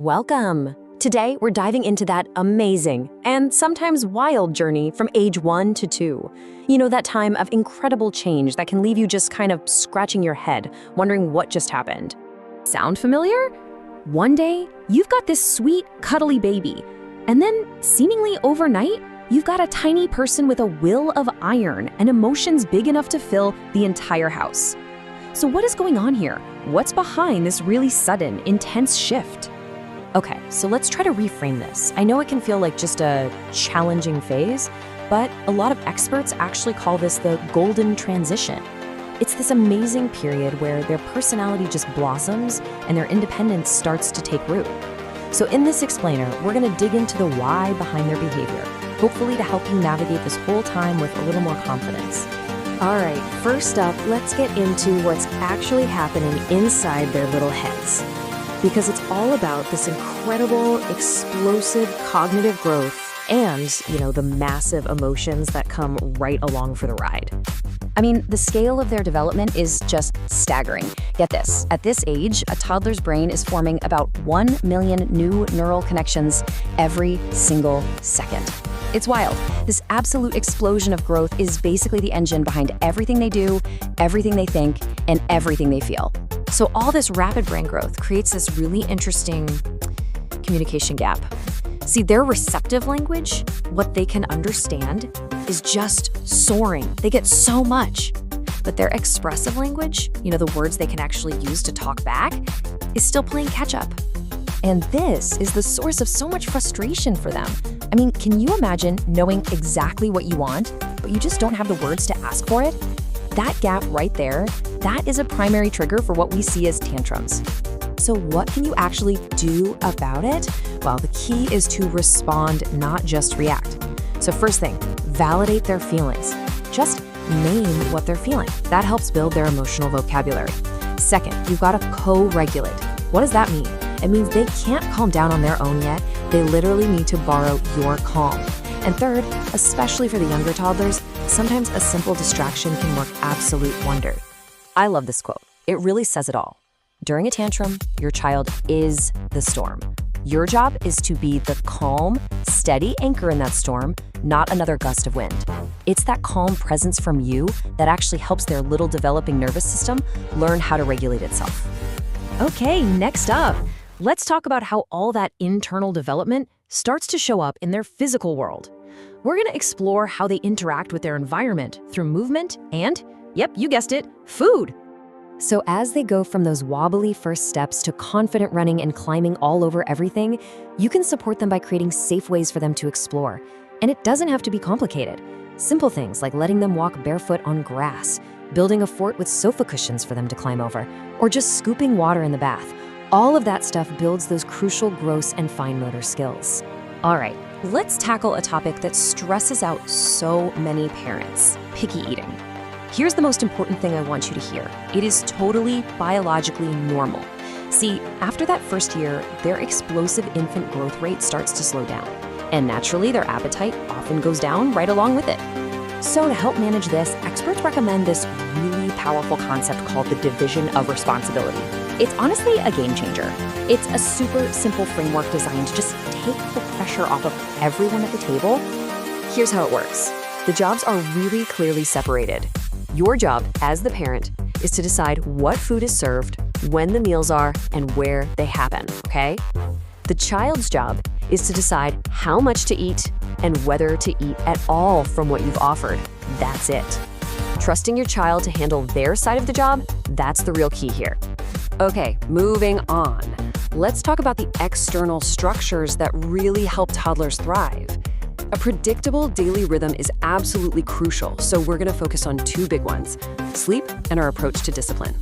Welcome! Today, we're diving into that amazing and sometimes wild journey from age 1 to 2. You know, that time of incredible change that can leave you just kind of scratching your head, wondering what just happened. Sound familiar? One day, you've got this sweet, cuddly baby, and then, seemingly overnight, you've got a tiny person with a will of iron and emotions big enough to fill the entire house. So what is going on here? What's behind this really sudden, intense shift? Okay, so let's try to reframe this. I know it can feel like just a challenging phase, but a lot of experts actually call this the golden transition. It's this amazing period where their personality just blossoms and their independence starts to take root. So in this explainer, we're gonna dig into the why behind their behavior, hopefully to help you navigate this whole time with a little more confidence. All right, first up, let's get into what's actually happening inside their little heads. Because it's all about this incredible, explosive cognitive growth and, the massive emotions that come right along for the ride. I mean, the scale of their development is just staggering. Get this, at this age, a toddler's brain is forming about 1 million new neural connections every single second. It's wild. This absolute explosion of growth is basically the engine behind everything they do, everything they think, and everything they feel. So all this rapid brain growth creates this really interesting communication gap. See, their receptive language, what they can understand, is just soaring. They get so much. But their expressive language, the words they can actually use to talk back, is still playing catch up. And this is the source of so much frustration for them. I mean, can you imagine knowing exactly what you want, but you just don't have the words to ask for it? That gap right there, that is a primary trigger for what we see as tantrums. So what can you actually do about it? Well, the key is to respond, not just react. So first thing, validate their feelings. Just name what they're feeling. That helps build their emotional vocabulary. Second, you've got to co-regulate. What does that mean? It means they can't calm down on their own yet. They literally need to borrow your calm. And third, especially for the younger toddlers, sometimes a simple distraction can work absolute wonder. I love this quote. It really says it all. During a tantrum, your child is the storm. Your job is to be the calm, steady anchor in that storm, not another gust of wind. It's that calm presence from you that actually helps their little developing nervous system learn how to regulate itself. Okay, next up, let's talk about how all that internal development starts to show up in their physical world. We're going to explore how they interact with their environment through movement and, yep, you guessed it, food. So as they go from those wobbly first steps to confident running and climbing all over everything, you can support them by creating safe ways for them to explore. And it doesn't have to be complicated. Simple things like letting them walk barefoot on grass, building a fort with sofa cushions for them to climb over, or just scooping water in the bath. All of that stuff builds those crucial gross and fine motor skills. All right, let's tackle a topic that stresses out so many parents: picky eating. Here's the most important thing I want you to hear. It is totally biologically normal. See, after that first year, their explosive infant growth rate starts to slow down, and naturally their appetite often goes down right along with it. So to help manage this, experts recommend this really powerful concept called the division of responsibility. It's honestly a game changer. It's a super simple framework designed to just take the pressure off of everyone at the table. Here's how it works. The jobs are really clearly separated. Your job as the parent is to decide what food is served, when the meals are, and where they happen, okay? The child's job is to decide how much to eat and whether to eat at all from what you've offered. That's it. Trusting your child to handle their side of the job, that's the real key here. Okay, moving on. Let's talk about the external structures that really help toddlers thrive. A predictable daily rhythm is absolutely crucial, so we're gonna focus on two big ones: sleep and our approach to discipline.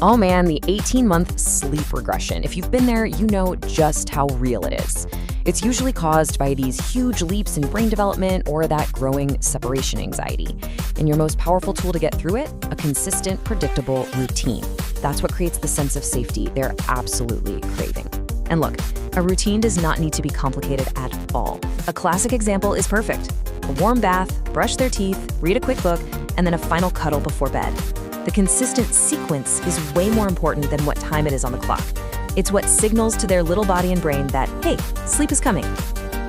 Oh man, the 18-month sleep regression. If you've been there, you know just how real it is. It's usually caused by these huge leaps in brain development or that growing separation anxiety. And your most powerful tool to get through it? A consistent, predictable routine. That's what creates the sense of safety they're absolutely craving. And look, a routine does not need to be complicated at all. A classic example is perfect. A warm bath, brush their teeth, read a quick book, and then a final cuddle before bed. The consistent sequence is way more important than what time it is on the clock. It's what signals to their little body and brain that, hey, sleep is coming.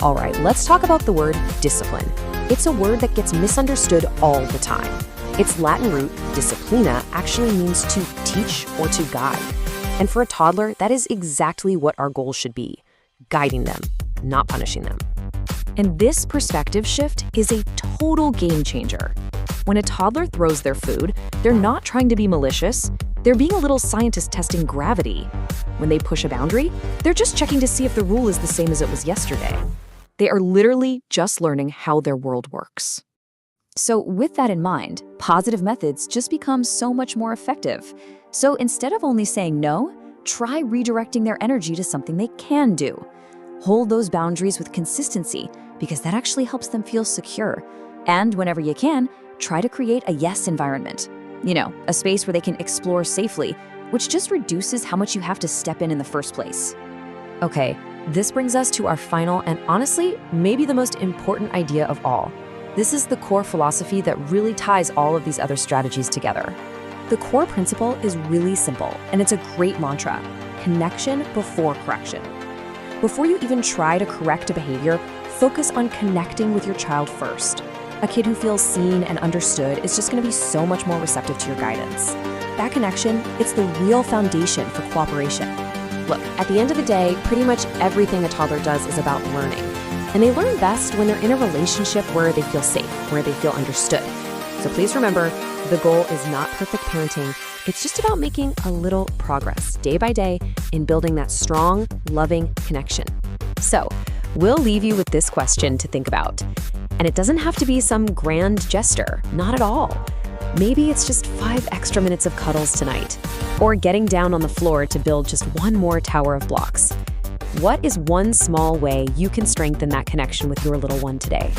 All right, let's talk about the word discipline. It's a word that gets misunderstood all the time. Its Latin root, disciplina, actually means to teach or to guide. And for a toddler, that is exactly what our goal should be, guiding them, not punishing them. And this perspective shift is a total game changer. When a toddler throws their food, they're not trying to be malicious. They're being a little scientist testing gravity. When they push a boundary, they're just checking to see if the rule is the same as it was yesterday. They are literally just learning how their world works. So with that in mind, positive methods just become so much more effective. So instead of only saying no, try redirecting their energy to something they can do. Hold those boundaries with consistency because that actually helps them feel secure. And whenever you can, try to create a yes environment. A space where they can explore safely, which just reduces how much you have to step in the first place. Okay, this brings us to our final and honestly, maybe the most important idea of all. This is the core philosophy that really ties all of these other strategies together. The core principle is really simple, and it's a great mantra: connection before correction. Before you even try to correct a behavior, focus on connecting with your child first. A kid who feels seen and understood is just going to be so much more receptive to your guidance. That connection, it's the real foundation for cooperation. Look, at the end of the day, pretty much everything a toddler does is about learning. And they learn best when they're in a relationship where they feel safe, where they feel understood. So please remember, the goal is not perfect parenting. It's just about making a little progress day by day in building that strong, loving connection. So we'll leave you with this question to think about. And it doesn't have to be some grand gesture, not at all. Maybe it's just 5 extra minutes of cuddles tonight, or getting down on the floor to build just one more tower of blocks. What is one small way you can strengthen that connection with your little one today?